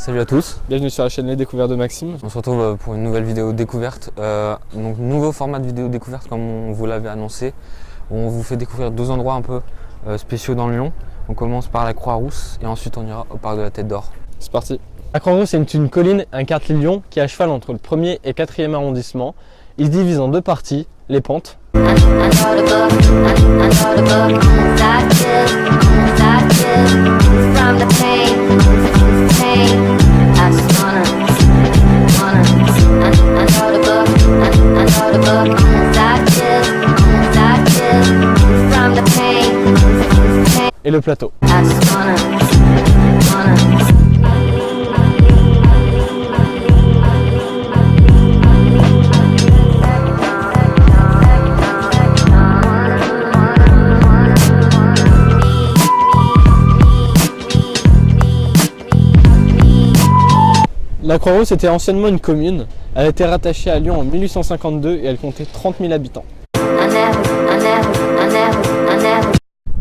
Salut à tous. Bienvenue sur la chaîne Les Découvertes de Maxime. On se retrouve pour une nouvelle vidéo découverte. Donc nouveau format de vidéo découverte comme on vous l'avait annoncé. On vous fait découvrir deux endroits un peu spéciaux dans Lyon. On commence par la Croix-Rousse et ensuite on ira au parc de la Tête d'Or. C'est parti. La Croix-Rousse est une colline, un quartier de Lyon qui est à cheval entre le 1er et 4e arrondissement. Il se divise en deux parties, les pentes. Et le plateau. La Croix-Rousse était anciennement une commune. Elle a été rattachée à Lyon en 1852 et elle comptait 30 000 habitants.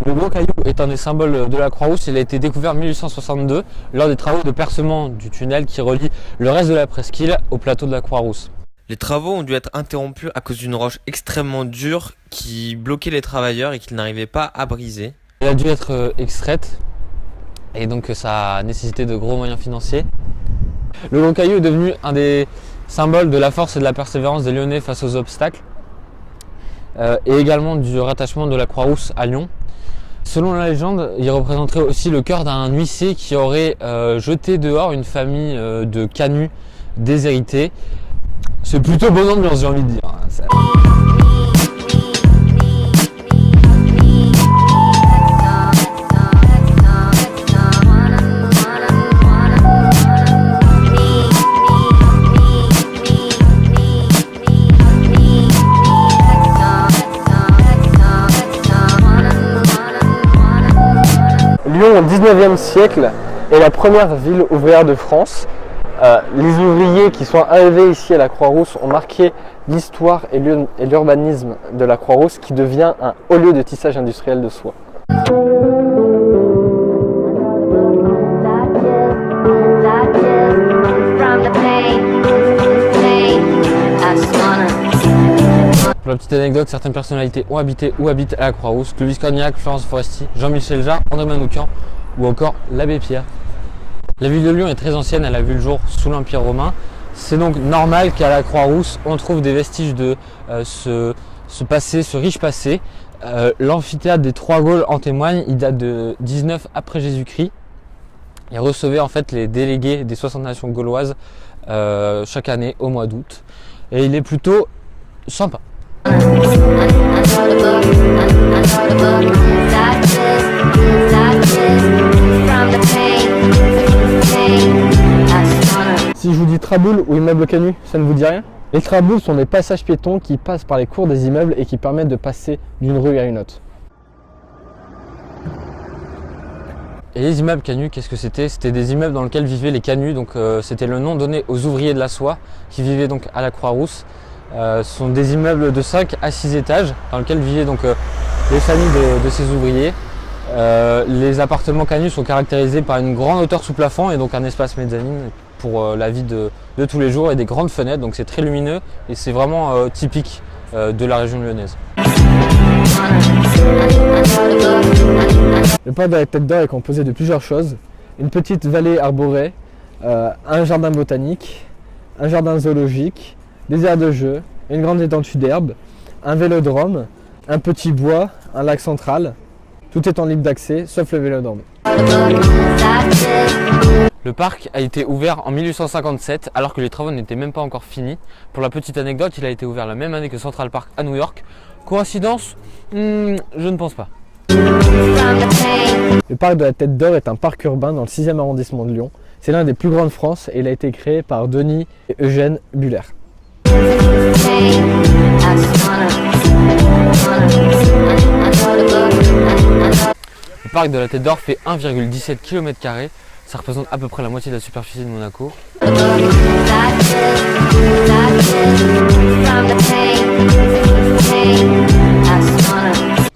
Le gros caillou est un des symboles de la Croix-Rousse. Il a été découvert en 1862 lors des travaux de percement du tunnel qui relie le reste de la presqu'île au plateau de la Croix-Rousse. Les travaux ont dû être interrompus à cause d'une roche extrêmement dure qui bloquait les travailleurs et qu'ils n'arrivaient pas à briser. Elle a dû être extraite et donc ça a nécessité de gros moyens financiers. Le gros caillou est devenu un des symboles de la force et de la persévérance des Lyonnais face aux obstacles et également du rattachement de la Croix-Rousse à Lyon. Selon la légende, il représenterait aussi le cœur d'un huissier qui aurait jeté dehors une famille de canuts déshérités. C'est plutôt bonne ambiance, j'ai envie de dire. Lyon au 19e siècle est la première ville ouvrière de France. Les ouvriers qui sont arrivés ici à la Croix-Rousse ont marqué l'histoire et l'urbanisme de la Croix-Rousse qui devient un haut lieu de tissage industriel de soie. Pour la petite anecdote, certaines personnalités ont habité ou habitent à la Croix-Rousse. Clovis Cornillac, Florence Foresti, Jean-Michel Jarre, André Manoukian ou encore l'abbé Pierre. La ville de Lyon est très ancienne, elle a vu le jour sous l'Empire romain. C'est donc normal qu'à la Croix-Rousse, on trouve des vestiges de ce passé, ce riche passé. L'amphithéâtre des Trois Gaules en témoigne, il date de 19 après Jésus-Christ. Il recevait en fait les délégués des 60 nations gauloises chaque année au mois d'août. Et il est plutôt sympa. Si je vous dis traboule ou immeuble canut, ça ne vous dit rien? Les traboules sont des passages piétons qui passent par les cours des immeubles et qui permettent de passer d'une rue à une autre. Et les immeubles canuts, qu'est-ce que c'était? C'était des immeubles dans lesquels vivaient les canuts, donc c'était le nom donné aux ouvriers de la soie qui vivaient donc à la Croix-Rousse. Ce sont des immeubles de 5 à 6 étages dans lesquels vivaient donc les familles de ces ouvriers. Les appartements canuts sont caractérisés par une grande hauteur sous plafond et donc un espace mezzanine pour la vie de tous les jours et des grandes fenêtres, donc c'est très lumineux et c'est vraiment typique de la région lyonnaise. Le parc de la Tête d'Or est composé de plusieurs choses. Une petite vallée arborée, un jardin botanique, un jardin zoologique, des aires de jeu, une grande étendue d'herbe, un vélodrome, un petit bois, un lac central. Tout est en libre d'accès, sauf le vélodrome. Le parc a été ouvert en 1857 alors que les travaux n'étaient même pas encore finis. Pour la petite anecdote, il a été ouvert la même année que Central Park à New York. Coïncidence? Je ne pense pas. Le parc de la Tête d'Or est un parc urbain dans le 6e arrondissement de Lyon. C'est l'un des plus grands de France et il a été créé par Denis et Eugène Buller. Le parc de la Tête d'Or fait 1,17 km². Ça représente à peu près la moitié de la superficie de Monaco.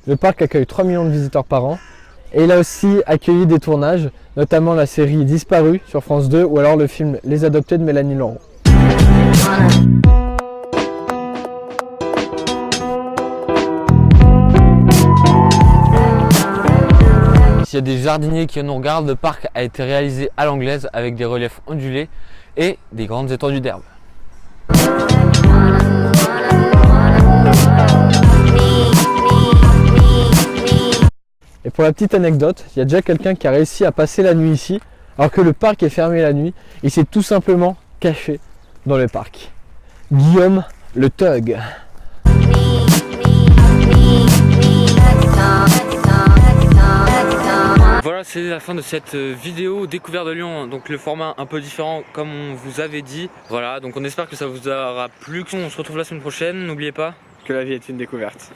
Le parc accueille 3 millions de visiteurs par an. Et il a aussi accueilli des tournages, notamment la série Disparu sur France 2 ou alors le film Les Adoptés de Mélanie Laurent. S'il y a des jardiniers qui nous regardent, le parc a été réalisé à l'anglaise avec des reliefs ondulés et des grandes étendues d'herbe. Et pour la petite anecdote, il y a déjà quelqu'un qui a réussi à passer la nuit ici, alors que le parc est fermé la nuit. Il s'est tout simplement caché dans le parc. Guillaume le Thug. Voilà, c'est la fin de cette vidéo découverte de Lyon, donc le format un peu différent comme on vous avait dit. Voilà, donc on espère que ça vous aura plu. On se retrouve la semaine prochaine, n'oubliez pas que la vie est une découverte.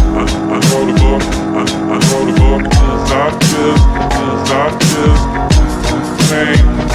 I wrote a book, 'cause I feel, 'cause I feel insane.